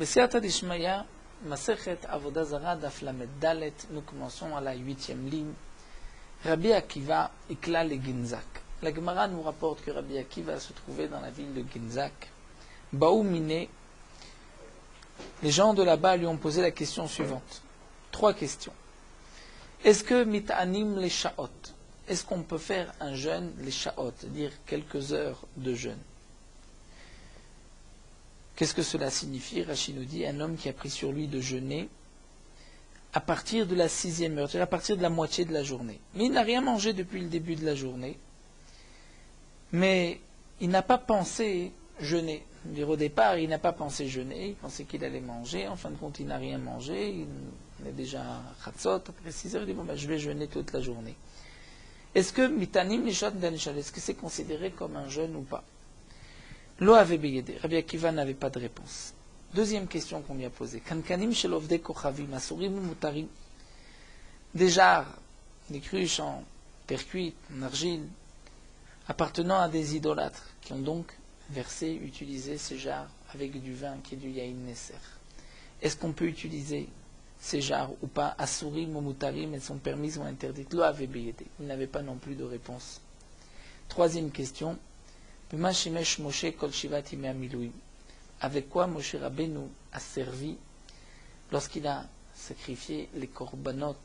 B'Siyata Dishmaya, Masechet Avodah Zara Daf Lamed Dalet, nous commençons à la 8e ligne. Rabbi Akiva Ikla le Ginzak. La Gemara nous rapporte que Rabbi Akiva se trouvait dans la ville de Ginzak. Baou Miné, les gens de là-bas lui ont posé la question suivante. 3 questions. Est-ce que mit'anim les sha'ot? Est-ce qu'on peut faire un jeûne, les sha'ot, c'est-à-dire quelques heures de jeûne? Qu'est-ce que cela signifie? Rashi nous dit un homme qui a pris sur lui de jeûner à partir de la 6e heure, c'est-à-dire à partir de la moitié de la journée. Mais il n'a rien mangé depuis le début de la journée. Mais il n'a pas pensé jeûner. Au départ, il n'a pas pensé jeûner, il pensait qu'il allait manger. En fin de compte, il n'a rien mangé. Il est déjà à Khatsot, après 6 heures, il dit bon, je vais jeûner toute la journée. Est-ce que mitanim lishat danishal, est-ce que c'est considéré comme un jeûne ou pas? Lo avait beyede. Rabbi Akiva n'avait pas de réponse. Deuxième question qu'on lui a posée. Kankanim shel ovdei kochavim, asurim ou mutarim. Des jarres, des cruches en terre cuite, en argile, appartenant à des idolâtres, qui ont donc versé, utilisé ces jarres avec du vin qui est du yain neser. Est-ce qu'on peut utiliser ces jarres ou pas? Asurim ou mutarim, elles sont permises ou interdites? Lo avait beyede. Il n'avait pas non plus de réponse. Troisième question. Avec quoi Moshe Rabbeinu a servi lorsqu'il a sacrifié les korbanot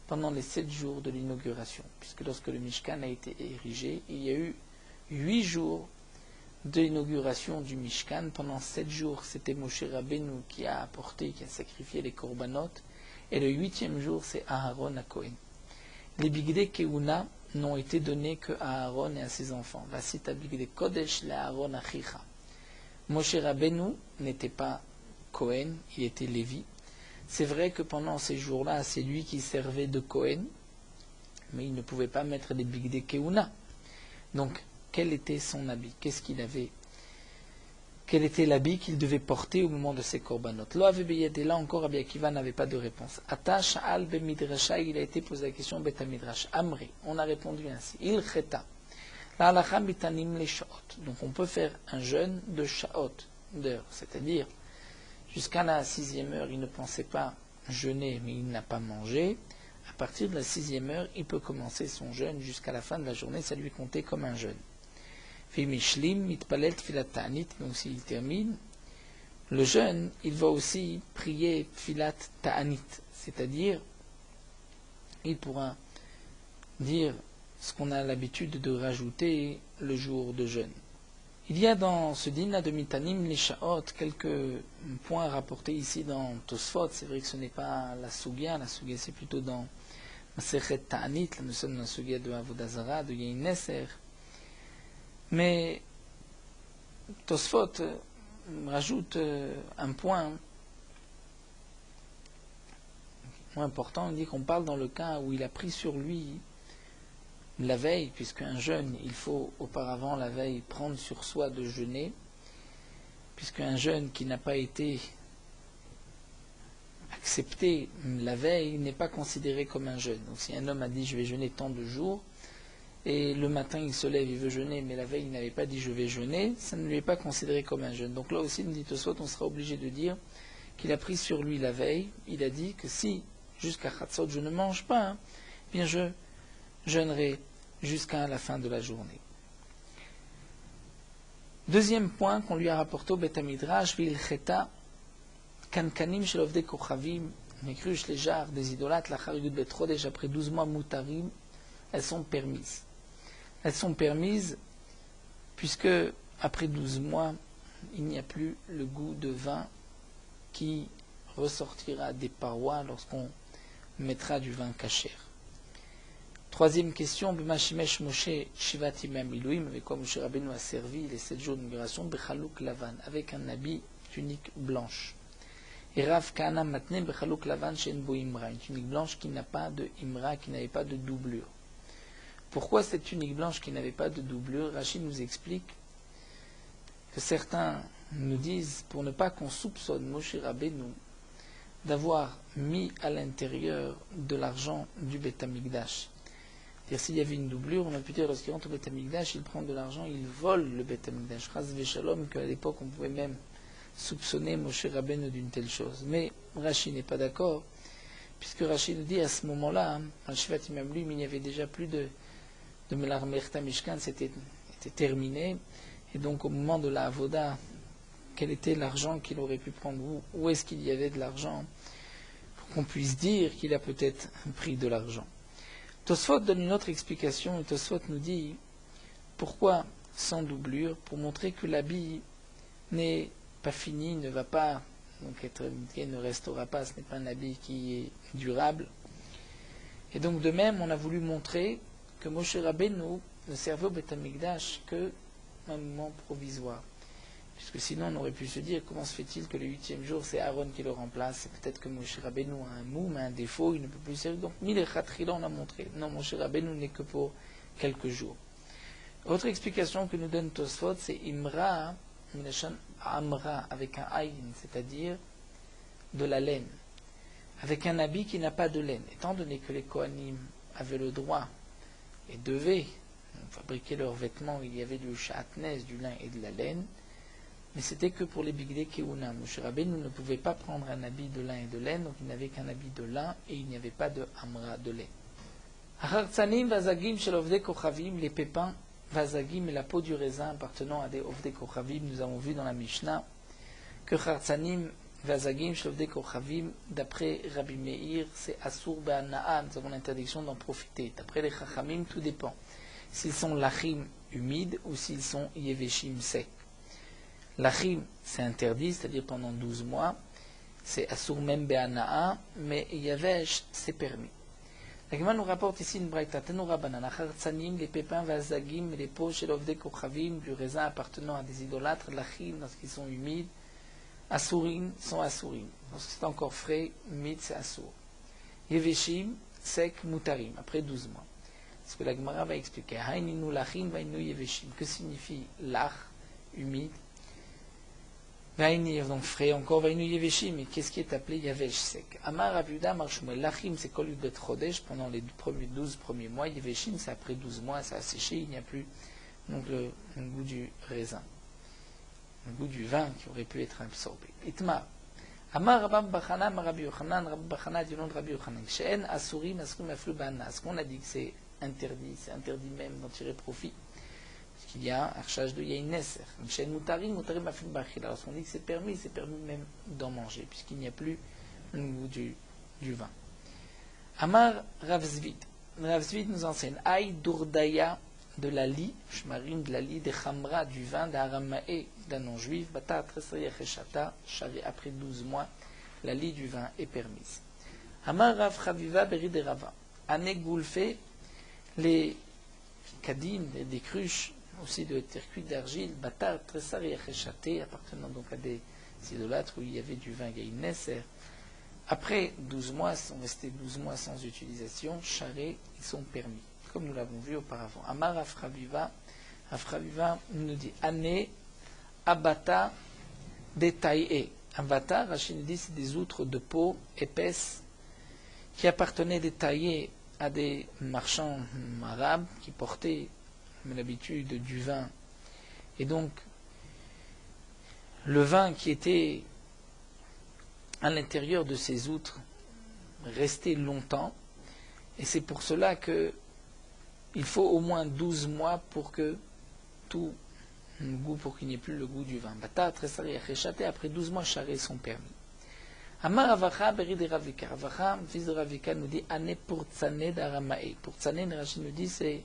pendant les 7 jours de l'inauguration? Puisque lorsque le Mishkan a été érigé, il y a eu 8 jours de l'inauguration du Mishkan. Pendant 7 jours, c'était Moshe Rabbeinu qui a apporté, qui a sacrifié les korbanot. Et le 8e jour, c'est Aharon à Kohen. Les Bigdei Keuna n'ont été donnés que à Aaron et à ses enfants. Vasita Bigdei Kodesh le Aaron achicha. Moshe Rabbeinu n'était pas Kohen, il était Lévi. C'est vrai que pendant ces jours-là, c'est lui qui servait de Kohen, mais il ne pouvait pas mettre des Bigdei Keuna. Donc, quel était son habit? Qu'est-ce qu'il avait? Quel était l'habit qu'il devait porter au moment de ses korbanot? Lo avait beyed, et là encore, Rabbi Akiva n'avait pas de réponse. Ata sha'al bemidrasha, il a été posé la question beta midrash. Amri, on a répondu ainsi. Il cheta. La halacha mitanim les sha'ot. Donc on peut faire un jeûne de sha'ot, d'heures. C'est-à-dire, jusqu'à la 6e heure, il ne pensait pas jeûner, mais il n'a pas mangé. À partir de la 6e heure, il peut commencer son jeûne jusqu'à la fin de la journée, ça lui comptait comme un jeûne. Fimishlim, mitpalel tfilat ta'anit, donc s'il termine, le jeûne, il va aussi prier tfilat ta'anit, c'est-à-dire, il pourra dire ce qu'on a l'habitude de rajouter le jour de jeûne. Il y a dans ce dîner de Mitanim Lishaot quelques points rapportés ici dans Tosfot. C'est vrai que ce n'est pas la Sugia c'est plutôt dans Masechet Ta'anit, nous sommes dans la Sugia de Avodah Zara, de Yain Neser. Mais Tosfot rajoute un point important, il dit qu'on parle dans le cas où il a pris sur lui la veille, puisqu'un jeûne, il faut auparavant la veille prendre sur soi de jeûner, puisqu'un jeûne qui n'a pas été accepté la veille n'est pas considéré comme un jeûne. Donc si un homme a dit je vais jeûner tant de jours, et le matin il se lève, il veut jeûner, mais la veille il n'avait pas dit je vais jeûner, ça ne lui est pas considéré comme un jeûne. Donc là aussi, nous dit Tosfot, on sera obligé de dire qu'il a pris sur lui la veille, il a dit que si jusqu'à Khatsot je ne mange pas, bien je jeûnerai jusqu'à la fin de la journée. Deuxième point qu'on lui a rapporté au Beth Midrash, Vil Cheta, Kankanim shel ovdei kochavim, les cruches, les jarres des idolâtres, la Charigud Bet Chodesh, après 12 mois mutarim, elles sont permises. Elles sont permises puisque après 12 mois, il n'y a plus le goût de vin qui ressortira des parois lorsqu'on mettra du vin kasher. Troisième question, B'mashimesh Moshe Shivat Yimei Miluim, avec quoi Moshe Rabbeinu a servi les 7 jours d'immigration, B'chaluk Lavan, avec un habit tunique blanche. Et Rav Kahana Matne B'chaluk Lavan Shen Bo Imra, une tunique blanche qui n'a pas de Imra, qui n'avait pas de doublure. Pourquoi cette tunique blanche qui n'avait pas de doublure? Rachid nous explique que certains nous disent, pour ne pas qu'on soupçonne Moshe Rabbeinu d'avoir mis à l'intérieur de l'argent du Beth Amikdash. C'est-à-dire, s'il y avait une doublure, on a pu dire, lorsqu'il rentre au Beth Amikdash, il prend de l'argent, il vole le Beth Amikdash. Chas v'shalom, qu'à l'époque, on pouvait même soupçonner Moshe Rabbeinu d'une telle chose. Mais Rashi n'est pas d'accord, puisque Rashi nous dit à ce moment-là, en Shivat Imam Lui, il n'y avait déjà plus de Melar Merta Mishkan, c'était terminé, et donc au moment de la Avoda, quel était l'argent qu'il aurait pu prendre, où est-ce qu'il y avait de l'argent, pour qu'on puisse dire qu'il a peut-être pris de l'argent. Tosfot donne une autre explication, et Tosfot nous dit pourquoi sans doublure, pour montrer que l'habit n'est pas fini, ne va pas donc être ne restera pas, ce n'est pas un habit qui est durable. Et donc de même, on a voulu montrer que Moshe Rabbeinu ne servait au Beth Amikdash que un moment provisoire. Puisque sinon on aurait pu se dire comment se fait-il que le 8e jour c'est Aaron qui le remplace, et peut-être que Moshe Rabbeinu a un moum, un défaut, il ne peut plus servir. Donc Milekhatrila on a montré, non, Moshe Rabbeinu n'est que pour quelques jours. Autre explication que nous donne Tosfot, c'est Imra, Minashan Amra, avec un aïn, c'est-à-dire de la laine, avec un habit qui n'a pas de laine. Étant donné que les Kohanim avaient le droit et devaient fabriquer leurs vêtements, il y avait du chatnez, du lin et de la laine, mais c'était que pour les bigdei keuna. Moshe Rabbeinu ne pouvait pas prendre un habit de lin et de laine, donc il n'avait qu'un habit de lin et il n'y avait pas de amra, de laine. Achartsanim vazagim shel ovdei kochavim, les pépins, vazagim et la peau du raisin appartenant à des ovdei kochavim. Nous avons vu dans la Mishnah que chartsanim vazagim shel ovdei kochavim, d'après Rabbi Meir, c'est asur be'ana'a, nous avons l'interdiction d'en profiter. D'après les chachamim, tout dépend. S'ils sont lachim humides ou s'ils sont yeveshim secs. Lachim, c'est interdit, c'est-à-dire pendant 12 mois, c'est asur même be'ana'a, mais yavesh, c'est permis. La Gemara nous rapporte ici une braïta, Tanoura banana, chartsanim, les pépins, vazagim, les peaux chez l'ovdei kochavim, du raisin appartenant à des idolâtres, lachim, lorsqu'ils sont humides, asurim, sont asurim. Lorsque c'est encore frais, humide, c'est asur. Yeveshim, sec, mutarim, après 12 mois. Ce que la Gemara va expliquer. Haininu lachim, vainu yeveshim. Que signifie lach, humide? Vainu, donc frais encore, vainu yeveshim. Mais qu'est-ce qui est appelé yavesh, sec? Amar Aviuda marshumel. Lachim, c'est kol bet chodesh, pendant les 12 premiers mois. Yeveshim, c'est après 12 mois, ça a séché, il n'y a plus donc le goût du raisin. Le goût du vin qui aurait pu être absorbé. Itma. Amar Rabbi Bachana, Rabbi Yochanan, Rabbi Bachana du nom de Rabbi Yochanan. She'en asurim, asurim aflu bana. Ce qu'on a dit que c'est interdit même d'en tirer profit. Parce qu'il y a un archage de Yain Neser. She'en mutarim, mutarim aflu bachila. Lorsqu'on dit que c'est permis même d'en manger, puisqu'il n'y a plus le goût du vin. Amar Rav Zvid. Rav Zvid nous enseigne Aï Dourdaya de la lie, Shmarim de la lie, des Chamra du vin, d'Aramae d'un non-juif, Bata Tresaya Cheshata, charé après 12 mois, la lie du vin est permise. Amar Rav Chaviva Beri de Rava. Ane Goulfe, les kadim, des cruches, aussi de terre cuite d'argile, Bata Tresaya Cheshate, appartenant donc à des idolâtres où il y avait du vin Yain Neser. Après 12 mois, ils sont restés 12 mois sans utilisation, charés, ils sont permis. Comme nous l'avons vu auparavant. Amar Afraviva nous dit Ane Abata Detaïe. Abata, Rachid nous dit, c'est des outres de peau épaisse qui appartenaient détaillées à des marchands arabes qui portaient l'habitude du vin. Et donc, le vin qui était à l'intérieur de ces outres restait longtemps. Et c'est pour cela que il faut au moins 12 mois pour que tout le goût, pour qu'il n'y ait plus le goût du vin. Bata, Tresari, Achechaté, après 12 mois, charrés sont permis. Amar Avacha, Beri de Ravika. Avacha, fils de Ravika, nous dit Ane Pourtsané d'Aramae. Pourtsané, Rachid nous dit, c'est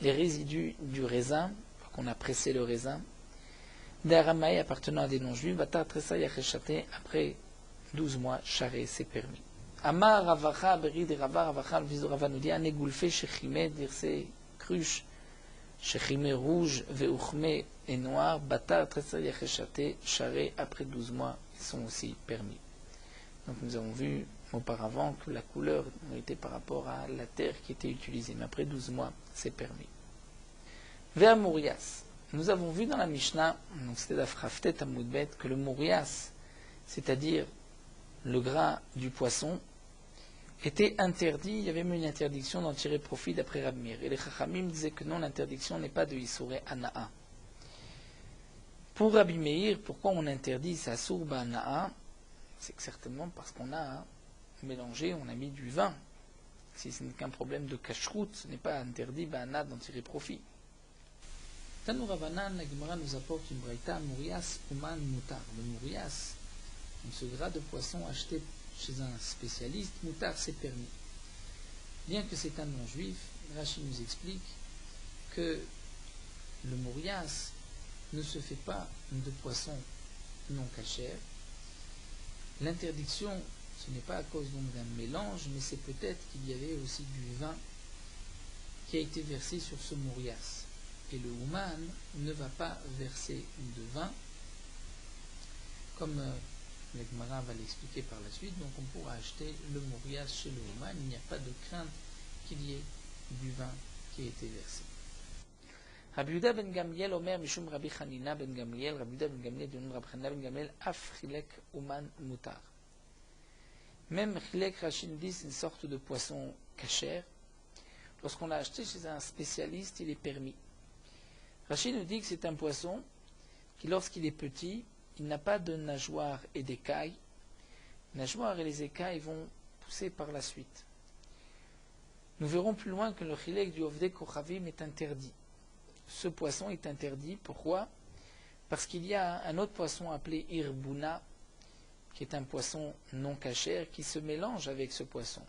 les résidus du raisin, qu'on a pressé le raisin, d'Aramae appartenant à des non-juifs. Bata, Tresari, Achechaté, après 12 mois, charrés, c'est permis. Amar Ravacha, Beri de Rava, Ravacha, le fils de Rava, nous dit Ane Goulfe, Shechimed, verset cruche, Shechime rouge, Veuchme et noir, Batar, Tresser, Yacheshate, charré, après 12 mois, ils sont aussi permis. Donc nous avons vu auparavant que la couleur était par rapport à la terre qui était utilisée, mais après 12 mois, c'est permis. Vers Mourias, nous avons vu dans la Mishnah, donc c'était d'Afraftet à Moudbet, que le Mourias, c'est-à-dire le gras du poisson, était interdit, il y avait même une interdiction d'en tirer profit d'après Rabbi Meir. Et les Chachamim disaient que non, l'interdiction n'est pas de Issouré Ana'a. Pour Rabbi Meir, pourquoi on interdit sa sourba na'a? C'est que certainement parce qu'on a mélangé, on a mis du vin. Si ce n'est qu'un problème de cacheroute, ce n'est pas interdit ba'ana d'en tirer profit. Tanu Ravanan, la Gemara nous apporte une braïta, Mourias Uman Mutar. Le Mourias, ce gras de poisson acheté chez un spécialiste, Mutar, c'est permis. Bien que c'est un non-juif, Rashi nous explique que le Mourias ne se fait pas de poisson non cachère. L'interdiction, ce n'est pas à cause donc d'un mélange, mais c'est peut-être qu'il y avait aussi du vin qui a été versé sur ce Mourias. Et le Ouman ne va pas verser de vin, comme le Gemara va l'expliquer par la suite. Donc on pourra acheter le Mourias chez le Ouman. Il n'y a pas de crainte qu'il y ait du vin qui a été versé. Rabbi Yehuda ben Gamliel Omer Mishum Rabbi Chanina ben Gamliel, Rabbi Yehuda ben Gamliel de Rabbi Chanina ben Gamliel, Af Chilek Ouman Mutar. Même Chilek Rachin dit, c'est une sorte de poisson cachère. Lorsqu'on l'a acheté chez un spécialiste, il est permis. Rachid nous dit que c'est un poisson qui, lorsqu'il est petit, il n'a pas de nageoires et d'écailles. Les nageoires et les écailles vont pousser par la suite. Nous verrons plus loin que le chilek du Ovdei Kochavim est interdit. Ce poisson est interdit. Pourquoi? Parce qu'il y a un autre poisson appelé Irbuna, qui est un poisson non cachère, qui se mélange avec ce poisson.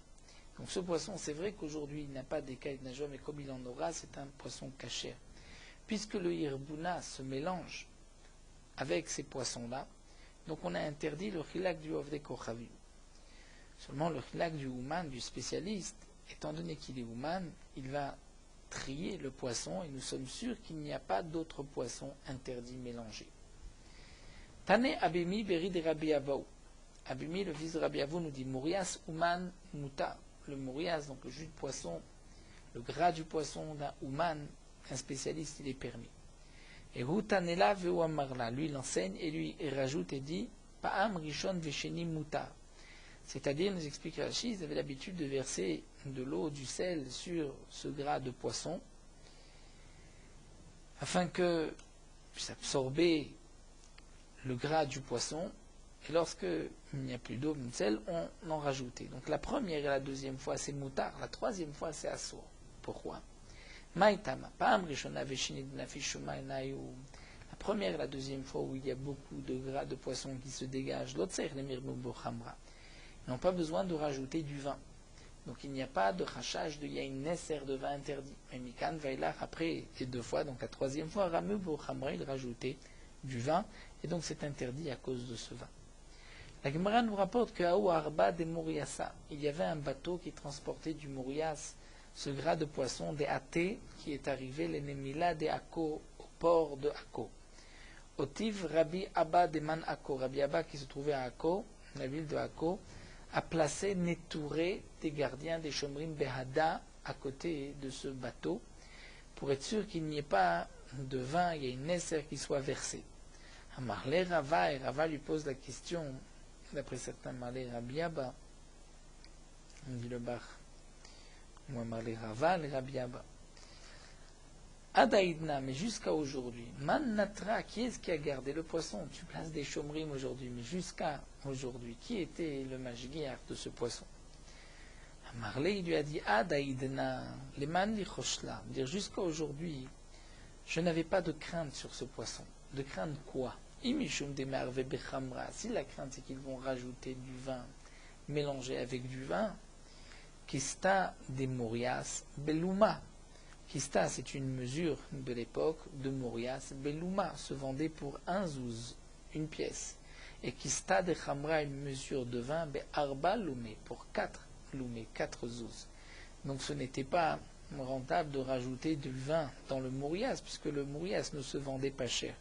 Donc ce poisson, c'est vrai qu'aujourd'hui, il n'a pas d'écailles de nageoires, mais comme il en aura, c'est un poisson cachère. Puisque le Irbuna se mélange avec ces poissons-là, donc on a interdit le chilak du Ovdei Kochavim. Seulement le chilak du Ouman, du spécialiste, étant donné qu'il est Ouman, il va trier le poisson et nous sommes sûrs qu'il n'y a pas d'autres poissons interdits mélangés. Tane Abimi Beri de Rabbi Avaou. Abimi, le fils de Rabbi Avaou, nous dit Mourias Ouman Muta. Le Mourias, donc le jus de poisson, le gras du poisson d'un Ouman, un spécialiste, il est permis. Et Hutanela Veu Amarla, lui il enseigne et lui il rajoute et dit Pa'am Rishon Vesheni Muta. C'est-à-dire, nous explique Rashi, ils avaient l'habitude de verser de l'eau, du sel sur ce gras de poisson afin que puisse absorber le gras du poisson. Et lorsque il n'y a plus d'eau, de sel, on en rajoutait. Donc la première et la deuxième fois c'est Mutar, la troisième fois c'est Assour. Pourquoi? La première et la deuxième fois où il y a beaucoup de gras de poisson qui se dégagent, ils n'ont pas besoin de rajouter du vin. Donc il n'y a pas de rachage de yain nesser de vin interdit. Mais Mikan Vailach, après les deux fois, donc la troisième fois, Rameu Bochamra, il rajoutait du vin, et donc c'est interdit à cause de ce vin. La Gemara nous rapporte qu'à Arba de Mouriasa, il y avait un bateau qui transportait du Mourias, ce gras de poisson des Athées, qui est arrivé l'Enemila de Akko, au port de Akko. Otiv Rabbi Abba de Man Akko, Rabbi Abba qui se trouvait à Akko, la ville de Akko, a placé, nettouré des gardiens des Shomrim Behada à côté de ce bateau, pour être sûr qu'il n'y ait pas de vin, il y a une nesser qui soit versée. Amarle Rava, et Rava lui pose la question, d'après certains Marle Rabbi Abba, on dit le Bach, ou Amarle Rava, le Rabbi Abba. Adaïdna, mais jusqu'à aujourd'hui, Man Natra, qui est-ce qui a gardé le poisson? Tu places des chomrim aujourd'hui, mais jusqu'à aujourd'hui, qui était le mashgiach de ce poisson? Marley lui a dit Adaïdna, les man li choshla, dire jusqu'à aujourd'hui, je n'avais pas de crainte sur ce poisson. De crainte quoi? Imishum de merve bechamra, si la crainte c'est qu'ils vont rajouter du vin mélangé avec du vin, kista de morias beluma. Kista, c'est une mesure de l'époque de Mourias. Belouma se vendait pour un zouz, une pièce. Et Kista de Khamra, une mesure de vin, Arba loumé, pour 4 loumé, 4 zouz. Donc ce n'était pas rentable de rajouter du vin dans le Mourias, puisque le Mourias ne se vendait pas cher.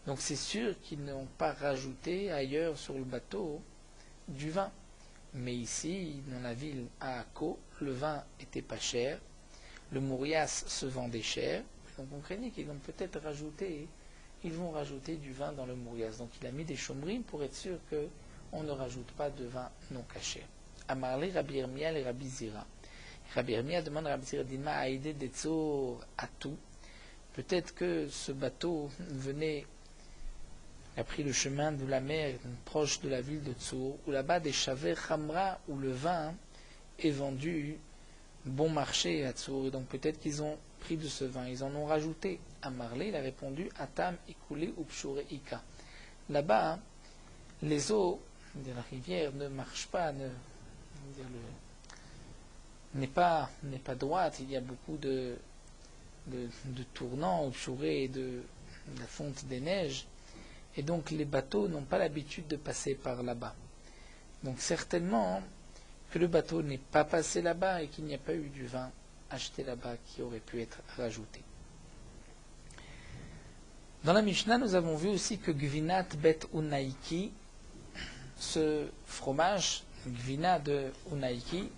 Donc c'est sûr qu'ils n'ont pas rajouté ailleurs sur le bateau du vin. Mais ici, dans la ville à Akko, le vin était pas cher. Le Mourias se vendait cher, donc on craignait qu'ils vont peut-être rajouter, ils vont rajouter du vin dans le Mourias. Donc il a mis des chomrim pour être sûr qu'on ne rajoute pas de vin non caché. Amarle Rabbi Yirmiyah et Rabbi Zira. Rabbi Yirmiyah demande à Rabbi Zira d'Ima Aïdé d'Etzor à tout. Peut-être que ce bateau venait Il a pris le chemin de la mer proche de la ville de Tsour, où là-bas des chavets Khamra, où le vin est vendu bon marché à Tsour. Et donc peut-être qu'ils ont pris de ce vin, ils en ont rajouté. À Marley, il a répondu Atam Ikoulé Upshure Ika. Là-bas, les eaux de la rivière ne marchent pas, n'est pas droite. Il y a beaucoup de tournants, Upshure et de la fonte des neiges. Et donc les bateaux n'ont pas l'habitude de passer par là-bas. Donc certainement que le bateau n'est pas passé là-bas et qu'il n'y a pas eu du vin acheté là-bas qui aurait pu être rajouté. Dans la Mishnah, nous avons vu aussi que Gvinat Bet Unaiki, ce fromage, Gvina de Unaiki,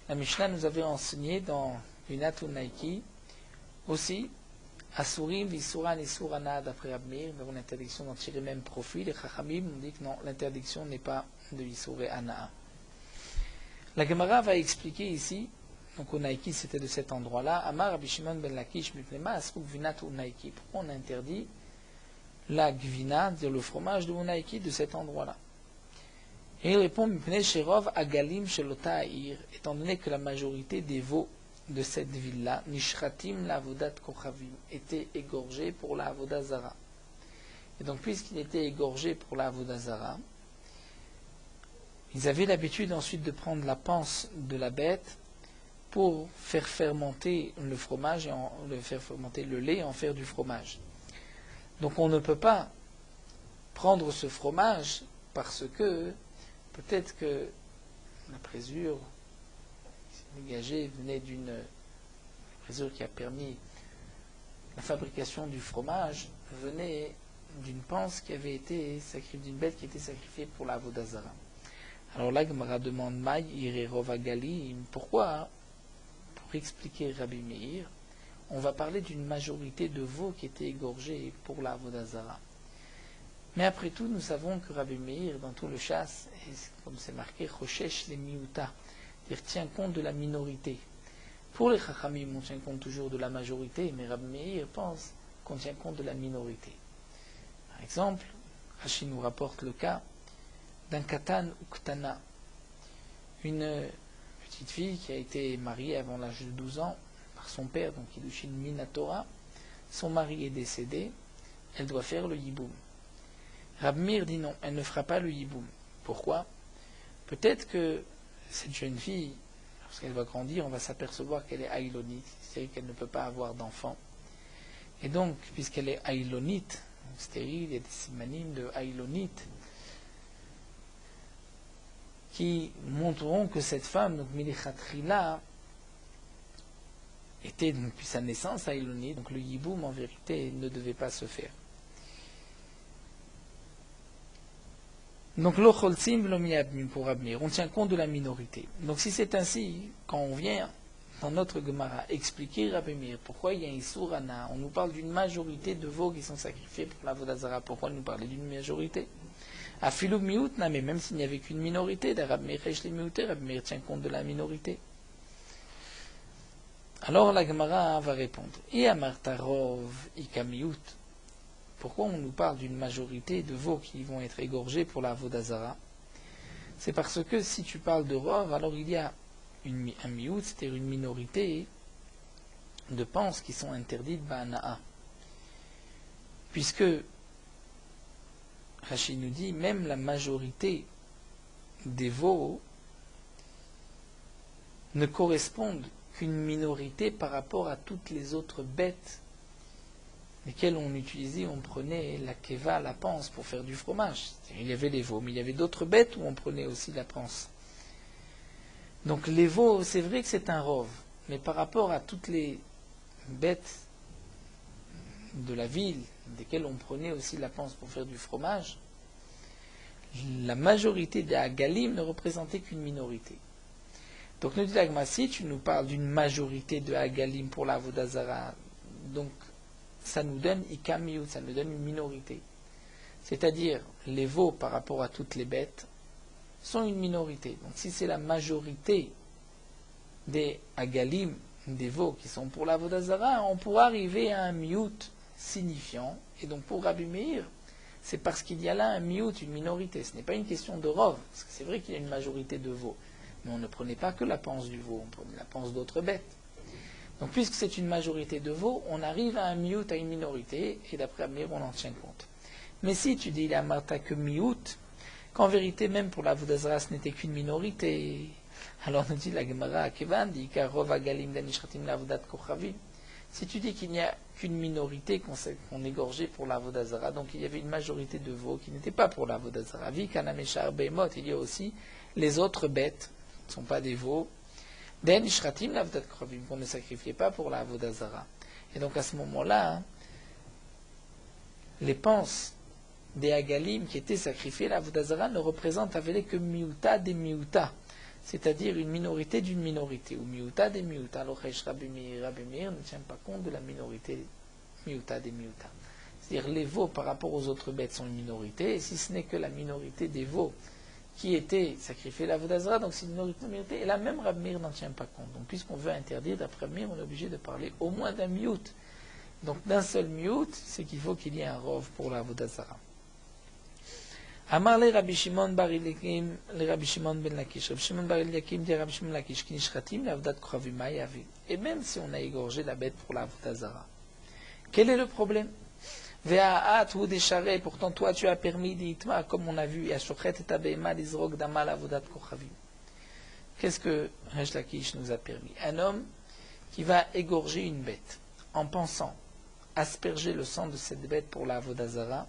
la Mishnah nous avait enseigné dans Gvinat Unaiki aussi Asurim, Visuran et Surana d'après Abmir, nous avons l'interdiction d'en tirer même profit. Les Chachamim ont dit que non, l'interdiction n'est pas de Visur et Anaa. La Gemara va expliquer ici, donc Unaiki c'était de cet endroit-là, Amar Rabbi Shimon ben Lakish Mipnema Asru Gvinat Unaiki. Pourquoi on interdit la Gvina, dire le fromage de Unaiki de cet endroit-là? Et il répond Mipne Sherov Agalim Shelota Aïr, étant donné que la majorité des veaux de cette ville-là, Nishratim l'avodat kochavim, était égorgé pour la avoda zara. Et donc, puisqu'il était égorgé pour la avoda zara, ils avaient l'habitude ensuite de prendre la panse de la bête pour faire fermenter le fromage et faire fermenter le lait et en faire du fromage. Donc, on ne peut pas prendre ce fromage parce que peut-être que la présure dégagée venait d'une présure qui a permis la fabrication du fromage, venait d'une panse qui avait été sacrifiée, d'une bête qui était sacrifiée pour la Vodazara. Alors là, Gemara demande Maï Irerova Gali, pourquoi? Pour expliquer Rabbi Meir, on va parler d'une majorité de veaux qui étaient égorgés pour la Vodazara. Mais après tout, nous savons que Rabbi Meir, dans tout le chasse, comme c'est marqué, Choshesh les miuta, c'est-à-dire tient compte de la minorité. Pour les Chachamim, on tient compte toujours de la majorité, mais Rabbi Meir pense qu'on tient compte de la minorité. Par exemple, Rashi nous rapporte le cas d'un Katan ou Ktana, une petite fille qui a été mariée avant l'âge de 12 ans par son père, donc Kiddushin Minatora. Son mari est décédé, elle doit faire le Yiboum. Rabbi Meir dit non, elle ne fera pas le Yiboum. Pourquoi? Peut-être que cette jeune fille, lorsqu'elle va grandir, on va s'apercevoir qu'elle est aïlonite, c'est-à-dire qu'elle ne peut pas avoir d'enfant. Et donc, puisqu'elle est aïlonite, stérile, il y a des simanim de aïlonite, qui montreront que cette femme, donc Milichatrila, était depuis sa naissance aïlonite, donc le yiboum en vérité ne devait pas se faire. Donc l'ocholsim l'omiabim pour Abmir, on tient compte de la minorité. Donc si c'est ainsi, quand on vient dans notre Gemara expliquer Rabbi Meir pourquoi il y a un Isurana, on nous parle d'une majorité de veaux qui sont sacrifiés pour la Vodazara, pourquoi nous parler d'une majorité? À Filou Miout, mais même s'il n'y avait qu'une minorité, Rabbi Meir Rabbi Meir tient compte de la minorité. Alors la Gemara va répondre, et Amartarov Ikamiout. Pourquoi on nous parle d'une majorité de veaux qui vont être égorgés pour la Vodazara? C'est parce que si tu parles de Rov, alors il y a un miout, c'est-à-dire une minorité de penses qui sont interdites ba'ana'a. Puisque Rashi nous dit, même la majorité des veaux ne correspondent qu'une minorité par rapport à toutes les autres bêtes lesquels on utilisait, on prenait la keva, la panse, pour faire du fromage. Il y avait les veaux, mais il y avait d'autres bêtes où on prenait aussi la panse. Donc les veaux, c'est vrai que c'est un rov, mais par rapport à toutes les bêtes de la ville, desquelles on prenait aussi la panse pour faire du fromage, la majorité des Hagalim ne représentait qu'une minorité. Donc nous dit l'Agma, si tu nous parles d'une majorité de Hagalim pour la Vodazara, donc ça nous donne ikamiut, ça nous donne une minorité. C'est-à-dire, les veaux par rapport à toutes les bêtes sont une minorité. Donc si c'est la majorité des agalim, des veaux qui sont pour la Vodazara, on pourra arriver à un miout signifiant. Et donc pour Rabbi Meir, c'est parce qu'il y a là un miout, une minorité. Ce n'est pas une question de rov, parce que c'est vrai qu'il y a une majorité de veaux, mais on ne prenait pas que la panse du veau, on prenait la panse d'autres bêtes. Donc puisque c'est une majorité de veaux, on arrive à un miout, à une minorité, et d'après Amir, on en tient compte. Mais si tu dis la Martha que miout, qu'en vérité, même pour la Vodazara, ce n'était qu'une minorité, alors nous dit la Gemara, Kevan, dit car Rov Agalim Danishratim Lavodat Kochavim. Si tu dis qu'il n'y a qu'une minorité qu'on égorgeait pour la Vodazara, donc il y avait une majorité de veaux qui n'étaient pas pour la Vodazara. Vi Kanameshar Behemot, il y a aussi les autres bêtes, qui ne sont pas des veaux, Danishratim Lavodat Kochavim, qu'on ne sacrifiait pas pour la Vodazara. Et donc à ce moment-là, les panses des Agalim qui étaient sacrifiés, la Vodazara ne représente avec que miuta des miuta, c'est-à-dire une minorité d'une minorité, ou miuta des miuta. Alors Rabbi Meir ne tient pas compte de la minorité miuta des miuta. C'est-à-dire les veaux par rapport aux autres bêtes sont une minorité, et si ce n'est que la minorité des veaux qui étaient sacrifiés la Vodazara, donc c'est une minorité, et là même Rabbi Meir n'en tient pas compte. Donc puisqu'on veut interdire, d'après Meir, on est obligé de parler au moins d'un miut. Donc d'un seul miut, c'est qu'il faut qu'il y ait un rov pour la Vodazara. Amar le Rabbi Shimon bar Eliakim, le Rabbi Shimon ben Lakish. Rabbi Shimon bar Eliakim dit Rabbi Shimon Lakish, ki nishratim l'avdat kochavim ma'yavi. Et même si on a égorgé la bête pour la Vodazara, quel est le problème? Ve'a'at hu deshareh, pourtant toi tu as permis d'itma, comme on a vu, yashochet et abema d'izrog dama l'avodat kochavim. Qu'est-ce que Resh Lakish nous a permis? Un homme qui va égorger une bête en pensant asperger le sang de cette bête pour la Vodazara,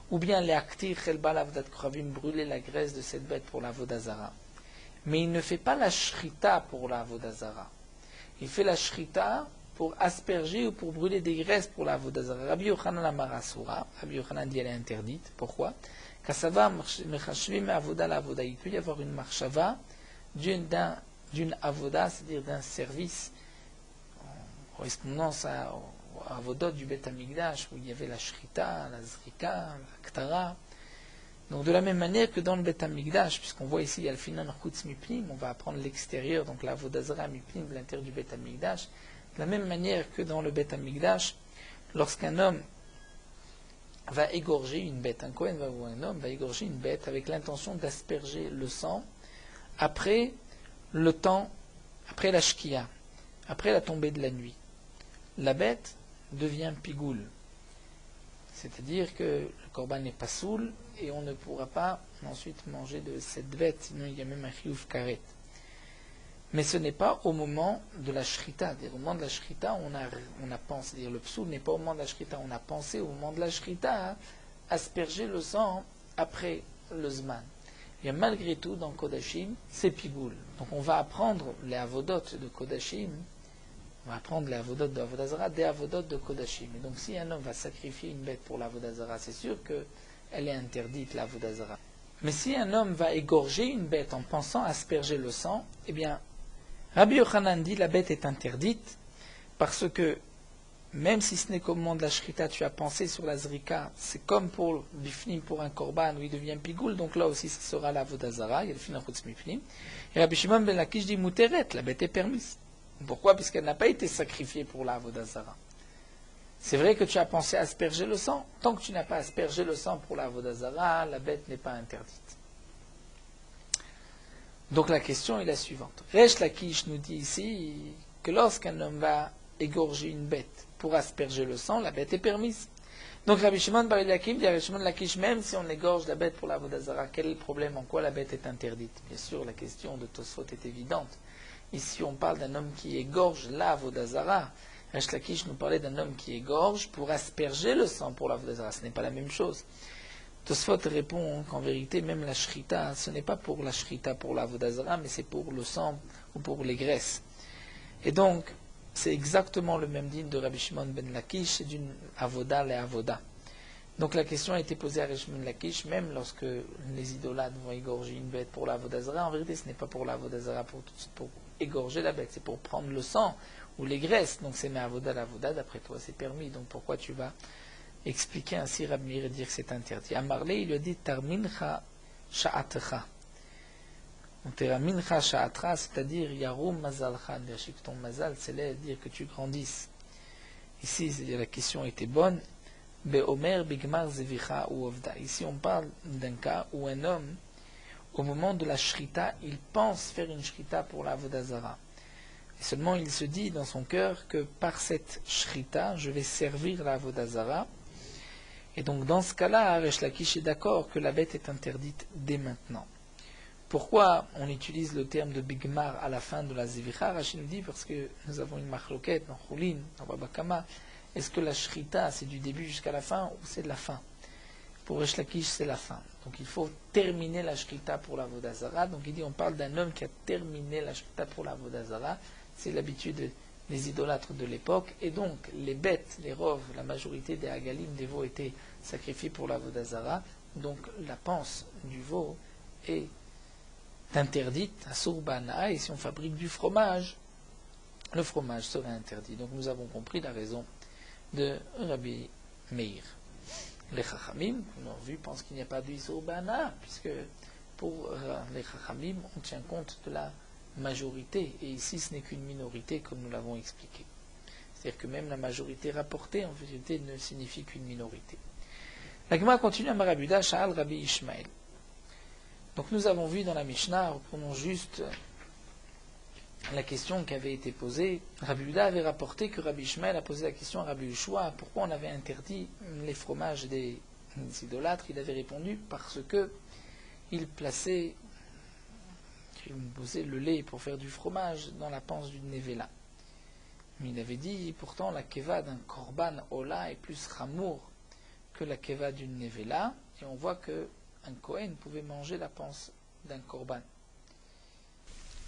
ou bien brûler la graisse de cette bête pour la Vodazara. Mais il ne fait pas la shrita pour la Vodazara. Il fait la shrita pour asperger ou pour brûler des graisses pour la Vodazara. Rabbi Yochanan Amarasura, Rabbi Yochanan dit elle est interdite. Pourquoi? Kasava mechashvim avoda la avoda. Il peut y avoir une marshava d'une avoda, c'est-à-dire d'un service en correspondance à Avodot du Bet Hamikdash, où il y avait la Shrita, la Zrika, la Ktara. Donc de la même manière que dans le Bet Hamikdash, puisqu'on voit ici, il y a le Finan Chutz Mipnim, on va apprendre l'extérieur, donc la Avodazara Mipnim, l'intérieur du Bet Hamikdash. De la même manière que dans le Bet Hamikdash, lorsqu'un homme va égorger une bête, un Kohen ou un homme va égorger une bête avec l'intention d'asperger le sang après le temps, après la Shkia, après la tombée de la nuit. La bête devient pigoule. C'est-à-dire que le korban n'est pas soul et on ne pourra pas ensuite manger de cette bête, sinon il y a même un chiyuv karet. Mais ce n'est pas au moment de la shrita. Au moment de la shrita, on a pensé, c'est-à-dire le psoul n'est pas au moment de la shrita, on a pensé au moment de la shrita à asperger le sang après le zman. Et malgré tout, dans Kodashim, c'est pigoule. Donc on va apprendre les avodot de Kodashim. On va prendre les avodot de Avodazara des avodot de Kodashim. Et donc si un homme va sacrifier une bête pour l'Avodazara, c'est sûr qu'elle est interdite, l'Avodazara. Mais si un homme va égorger une bête en pensant asperger le sang, eh bien, Rabbi Yochanan dit la bête est interdite parce que même si ce n'est qu'au moment de la shrita, tu as pensé sur la zrika, c'est comme pour bifnim, pour un korban où il devient pigoul, donc là aussi ce sera l'Avodazara, il y a le finan chutz mifnim. Et Rabbi Shimon ben Lakish dit muteret, la bête est permise. Pourquoi? Puisqu'elle n'a pas été sacrifiée pour la Avodazara. C'est vrai que tu as pensé asperger le sang. Tant que tu n'as pas aspergé le sang pour la Avodazara, la bête n'est pas interdite. Donc la question est la suivante. Resh Lakish nous dit ici que lorsqu'un homme va égorger une bête pour asperger le sang, la bête est permise. Donc Rabbi Shimon bar Eliakim dit à Rabbi Shimon Lakish, même si on égorge la bête pour la Avodazara, quel est le problème? En quoi la bête est interdite? Bien sûr, la question de Tosfot est évidente. Ici, on parle d'un homme qui égorge la Avodazara. Resh Lakish nous parlait d'un homme qui égorge pour asperger le sang pour la Avodazara. Ce n'est pas la même chose. Tosfot répond qu'en vérité, même la shrita, ce n'est pas pour la shrita pour la Avodazara, mais c'est pour le sang ou pour les graisses. Et donc, c'est exactement le même dîme de Rabbi Shimon ben Lakish, c'est d'une avoda les avoda. Donc la question a été posée à Rabbi Shimon ben Lakish, même lorsque les idolâtres vont égorger une bête pour la Avodazara, en vérité, ce n'est pas pour la Avodazara pour égorger la bête, c'est pour prendre le sang ou les graisses. Donc c'est avoda l'avoda, d'après toi c'est permis. Donc pourquoi tu vas expliquer ainsi Rabbi Meir et dire que c'est interdit? Amarlé, il lui a dit Tarmincha sha'atcha. Donc Tarmincha sha'atra, c'est-à-dire Yarum mazalcha, que ton mazal, c'est dire que tu grandisses. Ici, la question était bonne. Be'omer bigmar zevicha ou ovda. Ici, on parle d'un cas où un homme, au moment de la shrita, il pense faire une shrita pour la Avodazara. Et seulement il se dit dans son cœur que par cette shrita, je vais servir la Avodazara. Et donc dans ce cas-là, Resh Lakish est d'accord que la bête est interdite dès maintenant. Pourquoi on utilise le terme de bigmar à la fin de la zevicha? Rachid nous dit parce que nous avons une machloket dans Choulin, dans Babakama. Est-ce que la shrita c'est du début jusqu'à la fin ou c'est de la fin? Pour Resh Lakish, c'est la fin. Donc il faut terminer la shrita pour la Vodazara. Donc il dit, on parle d'un homme qui a terminé la shrita pour la Vodazara. C'est l'habitude des idolâtres de l'époque. Et donc les bêtes, les roves, la majorité des hagalim, des veaux étaient sacrifiés pour la Vodazara. Donc la panse du veau est interdite à Sourbana. Et si on fabrique du fromage, le fromage serait interdit. Donc nous avons compris la raison de Rabbi Meir. Les Chachamim, on a vu, pensent qu'il n'y a pas d'Isur Bana, puisque pour les Chachamim, on tient compte de la majorité, et ici ce n'est qu'une minorité, comme nous l'avons expliqué. C'est-à-dire que même la majorité rapportée, en vérité, ne signifie qu'une minorité. La Gemara continue à Marabuda, Sha'al Rabbi Ishmael. Donc nous avons vu dans la Mishnah, reprenons juste la question qui avait été posée. Rabbi Yehuda avait rapporté que Rabbi Ishmael a posé la question à Rabbi Yeshua pourquoi on avait interdit les fromages des idolâtres. Il avait répondu parce que il posait le lait pour faire du fromage dans la panse d'une nevela. Mais il avait dit pourtant la keva d'un korban ola est plus chamour que la keva d'une nevela, et on voit que un Kohen pouvait manger la panse d'un korban.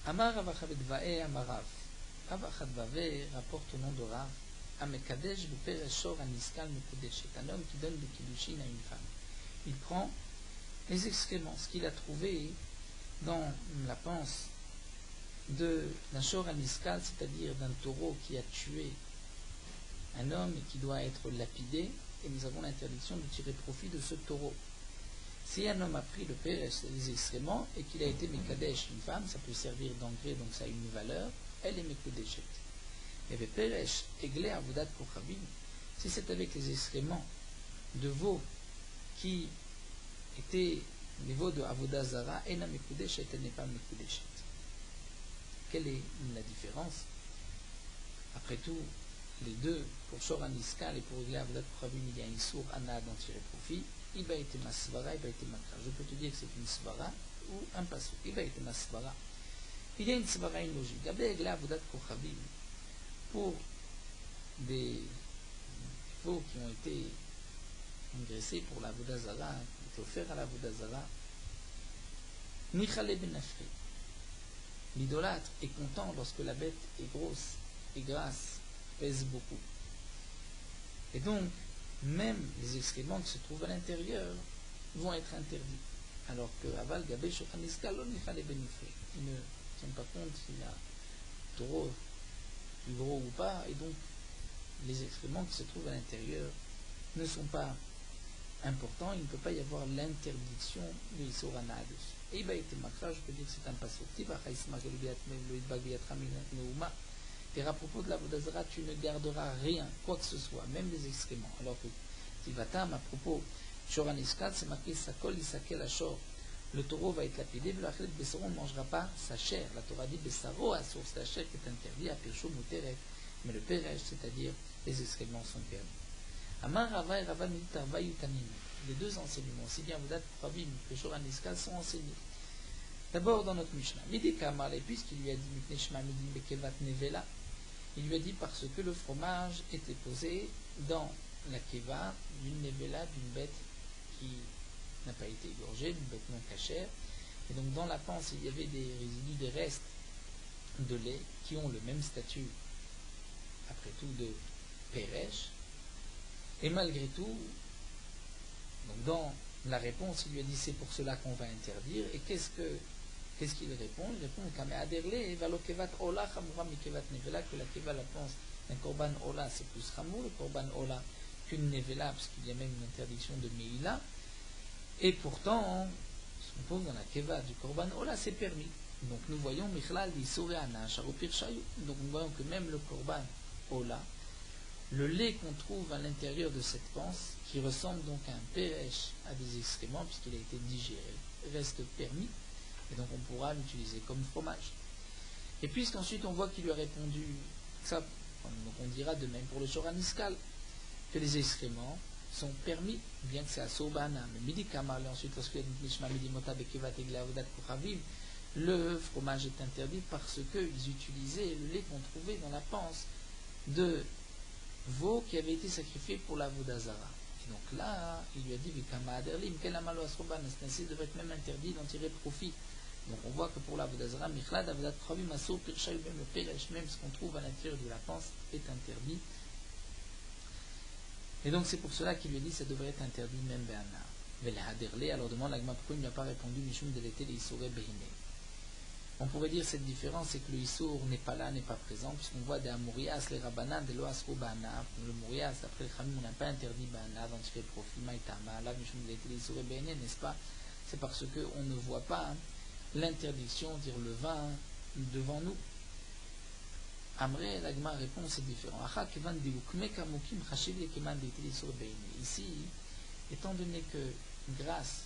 Amar Rav Achadvae Amarav. Rav Achadvae rapporte au nom de Rav Amekadesh Bepereshor Aniskal Mekudesh. C'est un homme qui donne des kiddushin à une femme. Il prend les excréments, ce qu'il a trouvé dans la panse d'un shor aniskal, c'est-à-dire d'un taureau qui a tué un homme et qui doit être lapidé, et nous avons l'interdiction de tirer profit de ce taureau. Si un homme a pris le pérech, les excréments, et qu'il a été mekadesh, une femme, ça peut servir d'engrais, donc ça a une valeur, elle est mekudeshet. Mais le pérech, églé avodat kochavim, si c'est avec les excréments de veaux qui étaient les veaux de avodah zara, ena mekudeshet, elle n'est pas mekudeshet. Quelle est la différence? Après tout, les deux, pour shor aniskal et pour églé avodat kochavim, il y a un issour ana d'en tirer profit. Iba était ma svara, iba était ma kra. Je peux te dire que c'est une svara ou un passo. Iba était ma svara. Il y a une svara, une logique. Avec la avodat kochavim, pour des veaux qui ont été engraissés pour la avodah zara, qui étaient offerts à la avodah zara, nichale benafri. L'idolâtre est content lorsque la bête est grosse et grasse, pèse beaucoup. Et donc, même les excréments qui se trouvent à l'intérieur vont être interdits. Alors que Aval Gabé Shokaniska l'onichale benifri. Il ne tient pas compte s'il y a un taureau plus gros ou pas, et donc les excréments qui se trouvent à l'intérieur ne sont pas importants. Il ne peut pas y avoir l'interdiction de Isoranadus. Et bah, je peux dire que c'est un passage. Et à propos de la Vodazara, tu ne garderas rien, quoi que ce soit, même les excréments. Alors que Tivatam, à propos, Shoraniskal, c'est marqué Sakol, Isakel, Ashor. Le taureau va être lapidé, on ne mangera pas sa chair. La Torah dit Bessaro, à source la chair qui est interdit à Pirchou Muteret. Mais le Pérech, c'est-à-dire les excréments, sont permis. Amar Rava et Rava Mitarva Yutanim. Les deux enseignements, aussi bien Vodat Pravim que Shoraniskal, sont enseignés. D'abord dans notre Mishnah, Midi Kamale, puisqu'il lui a dit Mikneshma Midin Bekevat Nevela, il lui a dit parce que le fromage était posé dans la keva d'une nevela, d'une bête qui n'a pas été égorgée, d'une bête non cachère. Et donc dans la panse, il y avait des résidus, des restes de lait qui ont le même statut, après tout, de pérèche. Et malgré tout, donc dans la réponse, il lui a dit c'est pour cela qu'on va interdire. Et qu'est-ce qu'il répond? Il répond que la keva, la panse d'un korban ola, c'est plus chamour, le korban ola qu'une nevela, parce qu'il y a même une interdiction de meila. Et pourtant, ce qu'on pose dans la keva du korban ola, c'est permis. Donc nous voyons Michlal d'Issour et Anash, donc nous voyons que même le korban ola, le lait qu'on trouve à l'intérieur de cette panse, qui ressemble donc à un pérèche, à des excréments, puisqu'il a été digéré, reste permis, et donc on pourra l'utiliser comme fromage. Et puisqu'ensuite on voit qu'il lui a répondu ça, donc on dira de même pour le Shora Niskal, que les excréments sont permis, bien que c'est à Sobana, mais Midi Kamal, ensuite lorsque Nishma Midi Mota Bekevat Eglaodat Kochavim, le fromage est interdit parce qu'ils utilisaient le lait qu'on trouvait dans la panse de veau qui avait été sacrifié pour la Vodazara. Et donc là, il lui a dit Vikama Aderlim, quel amalo asroban, ainsi devrait être même interdit d'en tirer profit. Donc on voit que pour la Vodazara, Michlad Avadat Kravim Asso Pircha, même le Peresh, même ce qu'on trouve à l'intérieur de la panse est interdit. Et donc c'est pour cela qu'il lui a dit ça devrait être interdit même Béana. Velhaderle, alors demande l'Agma pourquoi il n'a pas répondu Mishum de l'été les Issouré Behine. On pourrait dire cette différence, c'est que le Issour n'est pas là, n'est pas présent, puisqu'on voit des Amourias, les Rabanan, des Loasro Bana. Le Mourias, après le Khamim, on n'a pas interdit Bana, dont il fait profit, Maïtama, là, Mishum de l'été les Issouré Behine, n'est-ce pas? C'est parce qu'on ne voit pas l'interdiction, dire le vin, devant nous. Amré, l'Agma répond, c'est différent. Ici, étant donné que grâce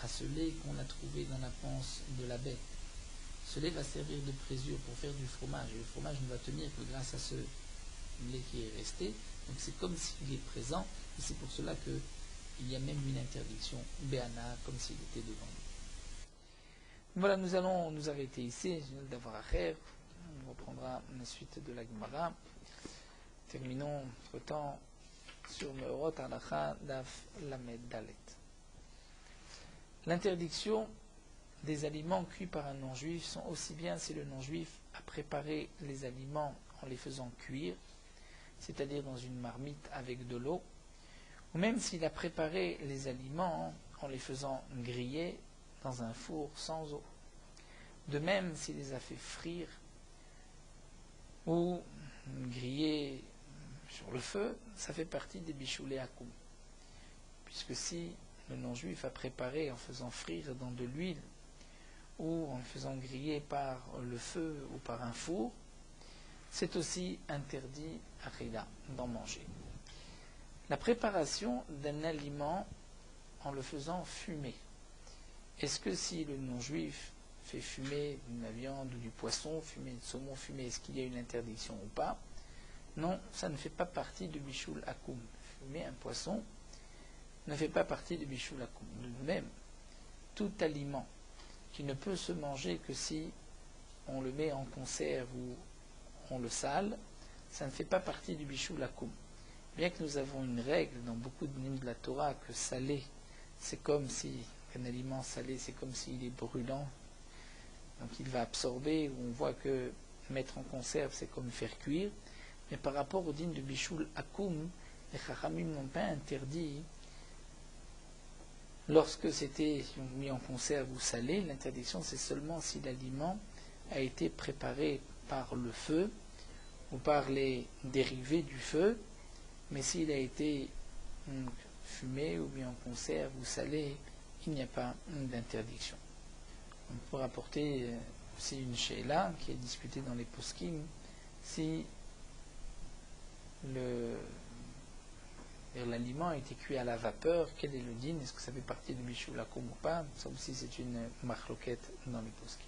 à ce lait qu'on a trouvé dans la panse de la bête, ce lait va servir de présure pour faire du fromage, et le fromage ne va tenir que grâce à ce lait qui est resté, donc c'est comme s'il est présent, et c'est pour cela qu'il y a même une interdiction, Béana, comme s'il était devant nous. Voilà, nous allons nous arrêter ici, d'avoir à faire. On reprendra la suite de la Gemara. Terminons entre-temps sur Meorot Halacha Daf Lamed Dalet. L'interdiction des aliments cuits par un non-juif sont aussi bien si le non-juif a préparé les aliments en les faisant cuire, c'est-à-dire dans une marmite avec de l'eau, ou même s'il a préparé les aliments en les faisant griller dans un four sans eau. De même s'il les a fait frire ou griller sur le feu, ça fait partie des bichoulés akoum. Puisque si le non-juif a préparé en faisant frire dans de l'huile ou en faisant griller par le feu ou par un four, c'est aussi interdit à Rida d'en manger. La préparation d'un aliment en le faisant fumer. Est-ce que si le non-juif fait fumer de la viande ou du poisson, fumer de saumon fumé, est-ce qu'il y a une interdiction ou pas? Non, ça ne fait pas partie de Bichoul Akoum. Fumer un poisson ne fait pas partie de Bichoul Akoum. De même, tout aliment qui ne peut se manger que si on le met en conserve ou on le sale, ça ne fait pas partie du Bichoul Akoum. Bien que nous avons une règle dans beaucoup de livres de la Torah que salé, c'est comme si, qu'un aliment salé, c'est comme s'il est brûlant, donc il va absorber, on voit que mettre en conserve, c'est comme faire cuire. Mais par rapport au din de Bichoul Akoum, les Chachamim n'ont pas interdit, lorsque c'était mis en conserve ou salé, l'interdiction c'est seulement si l'aliment a été préparé par le feu ou par les dérivés du feu, mais s'il a été fumé ou mis en conserve ou salé, il n'y a pas d'interdiction. On peut rapporter aussi une sheila qui est discutée dans les poskim, si l'aliment a été cuit à la vapeur, quel est le din? Est-ce que ça fait partie de Bichoul Akoum ou pas? Ça aussi c'est une marloquette dans les poskim.